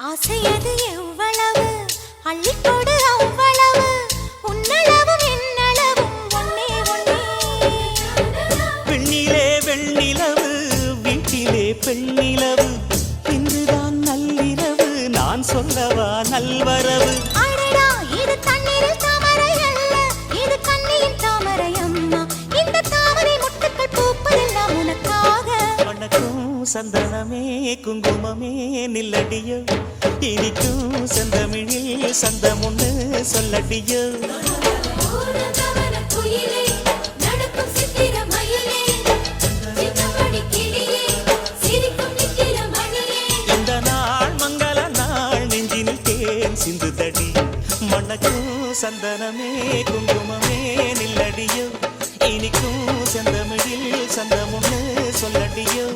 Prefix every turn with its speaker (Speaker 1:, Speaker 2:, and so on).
Speaker 1: ஆசையது எவ்வளவு அள்ளிக்கொடு அவ்வளவு உன்னளவும் என்னளவும் ஒன்னே ஒன்னே
Speaker 2: பெண்ணிலே வெண்ணிலவு வீட்டிலே பெண்ணிலவு இன்றுதான் நள்ளிரவு நான் சொல்லவா நல்வரவு
Speaker 1: அடடா இது தண்ணீரில் தாமரை அல்ல இது கண்ணியின் தாமரை அம்மா இந்த தாமரை முட்டுக்கள் பூப்பதெல்லாம் உனக்காக
Speaker 2: வணக்கம் சந்தனமே குங்குமமே நில்லடியோ இனிக்கும் செந்தமிழில் சந்தம் ஒன்று சொல்லடியோ இந்த நாள் மங்கள நாள் நெஞ்சினில் தேன் சிந்துதடி மணக்கும் சந்தனமே குங்குமமே நில்லடியோ இனிக்கும் செந்தமிழில் சந்தம் ஒன்று சொல்லடியோ